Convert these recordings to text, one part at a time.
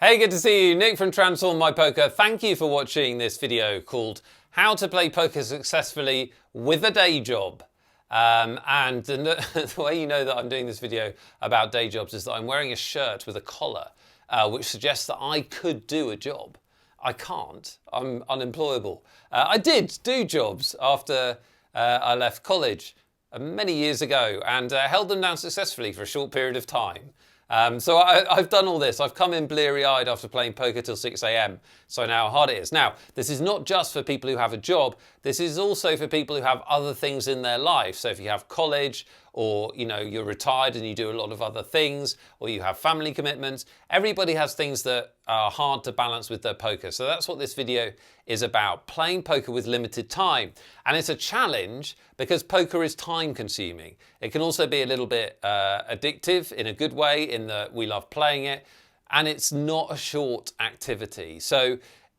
Hey, good to see you. Nick from Transform My Poker. Thank you for watching this video called How to Play Poker Successfully with a Day Job. And the way you know that I'm doing this video about day jobs is that I'm wearing a shirt with a collar, which suggests that I could do a job. I can't. I'm unemployable. I did do jobs after I left college many years ago and held them down successfully for a short period of time. So I've done all this. I've come in bleary-eyed after playing poker till 6 a.m. So I know how hard it is. Now, this is not just for people who have a job. This is also for people who have other things in their life. So if you have college, or you're retired and you do a lot of other things, or you have family commitments, everybody has things that are hard to balance with their poker. So that's what this video is about, playing poker with limited time. And it's a challenge because poker is time consuming. It can also be a little bit addictive in a good way, in that we love playing it, and it's not a short activity. So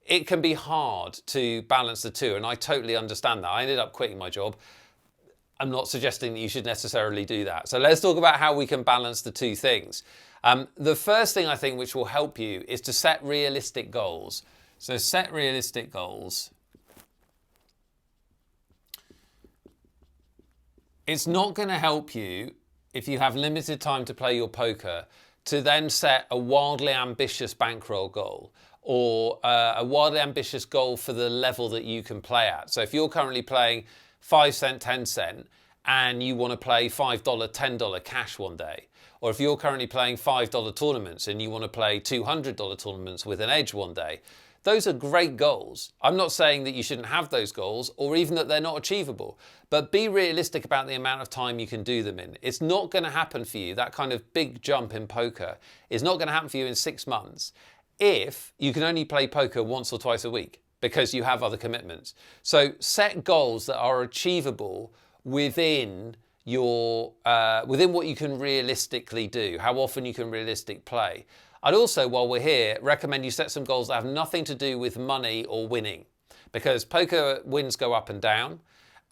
it can be hard to balance the two, and I totally understand that. I ended up quitting my job. I'm not suggesting that you should necessarily do that. So let's talk about how we can balance the two things. The first thing I think which will help you is to set realistic goals. So set realistic goals. It's not going to help you if you have limited time to play your poker to then set a wildly ambitious bankroll goal or a wildly ambitious goal for the level that you can play at. So if you're currently playing 5 cent, 10 cent, and you want to play $5, $10 cash one day, or if you're currently playing $5 tournaments and you want to play $200 tournaments with an edge one day, those are great goals. I'm not saying that you shouldn't have those goals or even that they're not achievable, but be realistic about the amount of time you can do them in. It's not going to happen for you. That kind of big jump in poker is not going to happen for you in 6 months if you can only play poker once or twice a week, because you have other commitments. So set goals that are achievable within your within what you can realistically do, how often you can realistically play. I'd also, while we're here, recommend you set some goals that have nothing to do with money or winning, because poker wins go up and down,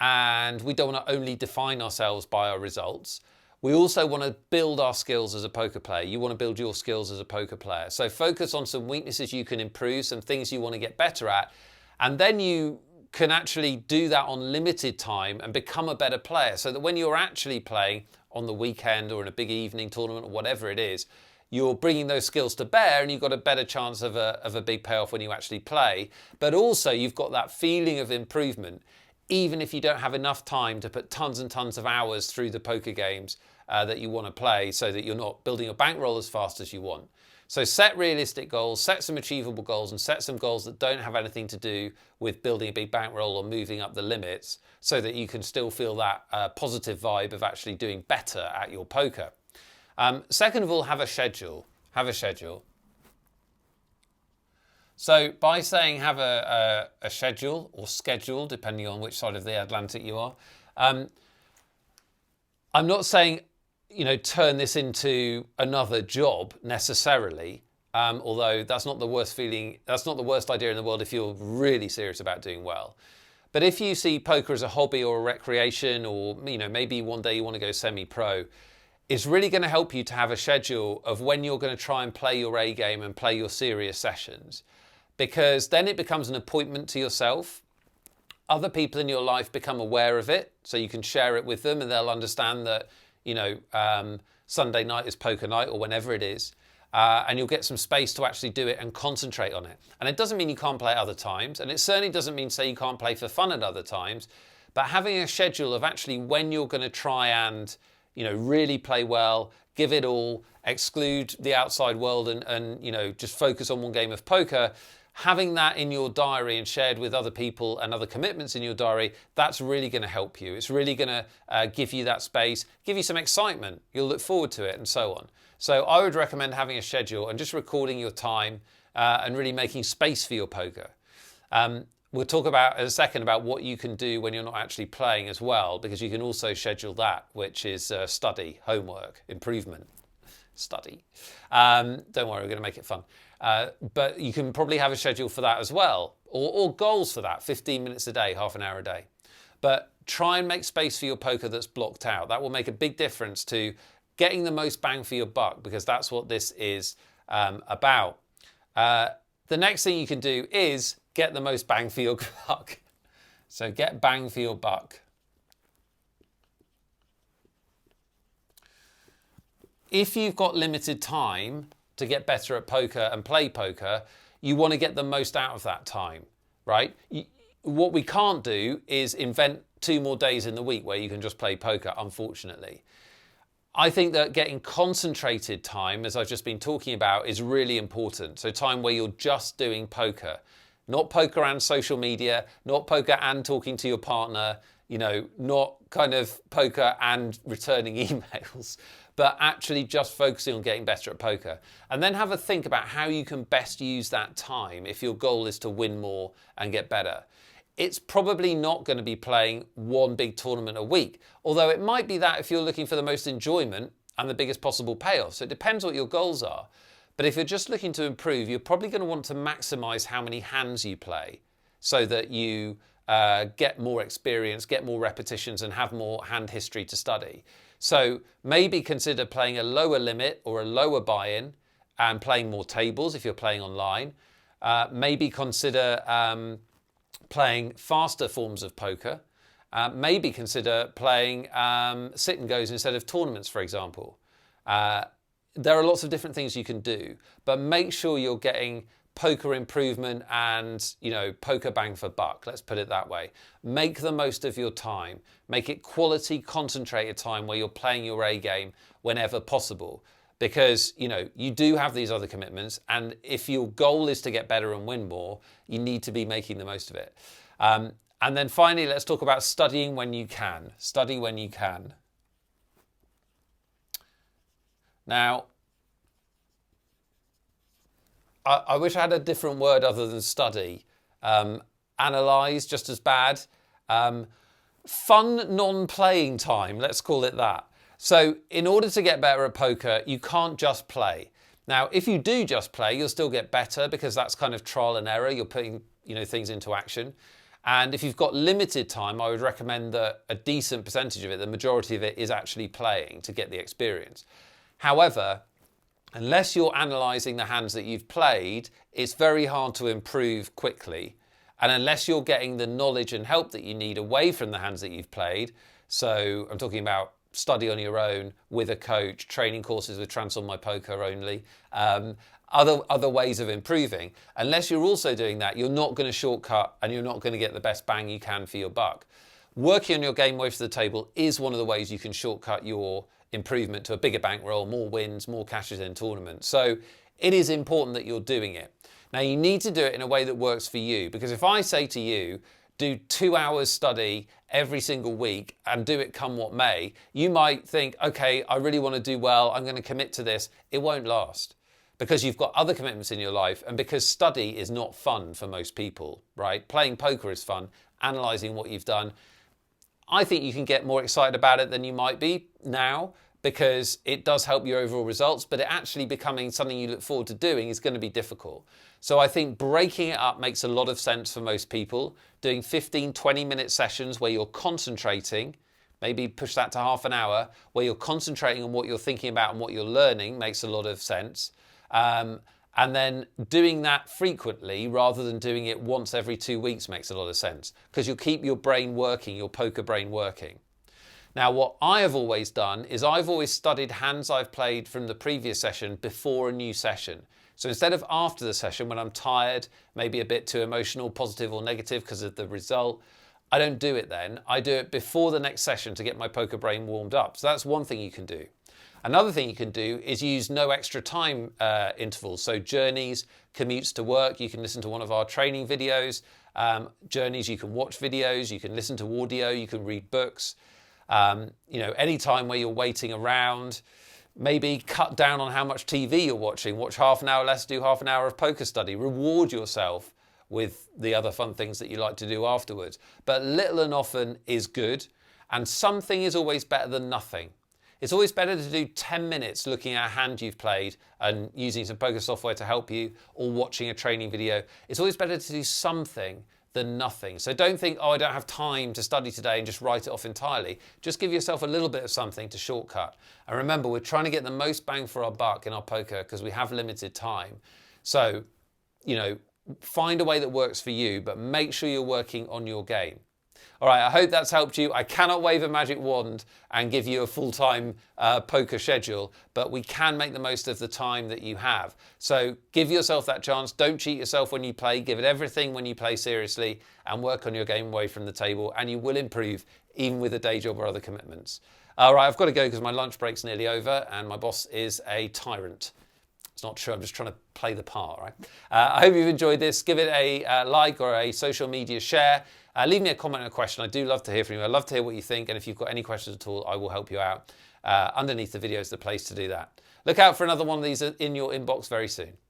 and we don't want to only define ourselves by our results. We also want to build our skills as a poker player. You want to build your skills as a poker player. So focus on some weaknesses you can improve, some things you want to get better at, and then you can actually do that on limited time and become a better player, so that when you're actually playing on the weekend or in a big evening tournament or whatever it is, you're bringing those skills to bear and you've got a better chance of a big payoff when you actually play. But also you've got that feeling of improvement, even if you don't have enough time to put tons and tons of hours through the poker games that you want to play, so that you're not building your bankroll as fast as you want. So set realistic goals, set some achievable goals, and set some goals that don't have anything to do with building a big bankroll or moving up the limits, so that you can still feel that positive vibe of actually doing better at your poker. Second of all, have a schedule. Have a schedule. So by saying have a schedule or schedule, depending on which side of the Atlantic you are, I'm not saying turn this into another job necessarily, although that's not the worst feeling, that's not the worst idea in the world if you're really serious about doing well. But if you see poker as a hobby or a recreation, or maybe one day you want to go semi-pro, it's really going to help you to have a schedule of when you're going to try and play your A game and play your serious sessions, because then it becomes an appointment to yourself. Other people in your life become aware of it, so you can share it with them and they'll understand that Sunday night is poker night or whenever it is, and you'll get some space to actually do it and concentrate on it. And it doesn't mean you can't play at other times, and it certainly doesn't mean say you can't play for fun at other times, but having a schedule of actually when you're going to try and really play well, give it all, exclude the outside world and just focus on one game of poker. Having that in your diary and shared with other people and other commitments in your diary, that's really going to help you. It's really going to give you that space, give you some excitement. You'll look forward to it and so on. So I would recommend having a schedule and just recording your time and really making space for your poker. We'll talk about in a second about what you can do when you're not actually playing as well, because you can also schedule that, which is study, homework, improvement, study. Don't worry, we're going to make it fun. But you can probably have a schedule for that as well, or goals for that, 15 minutes a day, half an hour a day. But try and make space for your poker that's blocked out. That will make a big difference to getting the most bang for your buck, because that's what this is about. The next thing you can do is get the most bang for your buck. So get bang for your buck. If you've got limited time to get better at poker and play poker, you want to get the most out of that time, right? What we can't do is invent 2 more days in the week where you can just play poker, unfortunately. I think that getting concentrated time, as I've just been talking about, is really important. So time where you're just doing poker, not poker and social media, not poker and talking to your partner, not kind of poker and returning emails, but actually just focusing on getting better at poker. And then have a think about how you can best use that time if your goal is to win more and get better. It's probably not going to be playing one big tournament a week, although it might be that if you're looking for the most enjoyment and the biggest possible payoff. So it depends what your goals are. But if you're just looking to improve, you're probably going to want to maximize how many hands you play so that you get more experience, get more repetitions, and have more hand history to study. So maybe consider playing a lower limit or a lower buy-in and playing more tables if you're playing online. Maybe consider playing faster forms of poker. Maybe consider playing sit and goes instead of tournaments, for example. There are lots of different things you can do, but make sure you're getting poker improvement and, poker bang for buck, let's put it that way. Make the most of your time. Make it quality, concentrated time where you're playing your A game whenever possible. Because, you do have these other commitments, and if your goal is to get better and win more, you need to be making the most of it. And then finally, let's talk about studying when you can. Study when you can. Now, I wish I had a different word other than study. Analyze, just as bad. Fun non-playing time, let's call it that. So in order to get better at poker, you can't just play. Now, if you do just play, you'll still get better because that's kind of trial and error. You're putting, things into action. And if you've got limited time, I would recommend that a decent percentage of it, the majority of it, is actually playing to get the experience. However, unless you're analysing the hands that you've played, it's very hard to improve quickly. And unless you're getting the knowledge and help that you need away from the hands that you've played, so I'm talking about study on your own with a coach, training courses with Transform My Poker only, other ways of improving. Unless you're also doing that, you're not going to shortcut and you're not going to get the best bang you can for your buck. Working on your game way to the table is one of the ways you can shortcut your improvement to a bigger bankroll, more wins, more cashes in tournaments. So it is important that you're doing it. Now you need to do it in a way that works for you, because if I say to you, do 2 hours study every single week and do it come what may, you might think, okay, I really want to do well, I'm going to commit to this. It won't last because you've got other commitments in your life and because study is not fun for most people, right? Playing poker is fun, analysing what you've done. I think you can get more excited about it than you might be now because it does help your overall results, but it actually becoming something you look forward to doing is going to be difficult. So I think breaking it up makes a lot of sense for most people. Doing 15, 20-minute sessions where you're concentrating, maybe push that to half an hour, where you're concentrating on what you're thinking about and what you're learning makes a lot of sense. And then doing that frequently rather than doing it once every 2 weeks makes a lot of sense because you'll keep your brain working, your poker brain working. Now, what I have always done is I've always studied hands I've played from the previous session before a new session. So instead of after the session when I'm tired, maybe a bit too emotional, positive or negative because of the result, I don't do it then. I do it before the next session to get my poker brain warmed up. So that's one thing you can do. Another thing you can do is use no extra time intervals. So journeys, commutes to work, you can listen to one of our training videos. Journeys, you can watch videos, you can listen to audio, you can read books. Any time where you're waiting around, maybe cut down on how much TV you're watching. Watch half an hour less, do half an hour of poker study. Reward yourself with the other fun things that you like to do afterwards. But little and often is good, and something is always better than nothing. It's always better to do 10 minutes looking at a hand you've played and using some poker software to help you, or watching a training video. It's always better to do something than nothing. So don't think, oh, I don't have time to study today and just write it off entirely. Just give yourself a little bit of something to shortcut. And remember, we're trying to get the most bang for our buck in our poker because we have limited time. So find a way that works for you, but make sure you're working on your game. All right, I hope that's helped you. I cannot wave a magic wand and give you a full-time poker schedule, but we can make the most of the time that you have. So give yourself that chance. Don't cheat yourself when you play. Give it everything when you play seriously and work on your game away from the table, and you will improve even with a day job or other commitments. All right, I've got to go because my lunch break's nearly over and my boss is a tyrant. It's not true, I'm just trying to play the part, right? I hope you've enjoyed this. Give it a like or a social media share. Leave me a comment and a question. I do love to hear from you. I'd love to hear what you think. And if you've got any questions at all, I will help you out. Underneath the video is the place to do that. Look out for another one of these in your inbox very soon.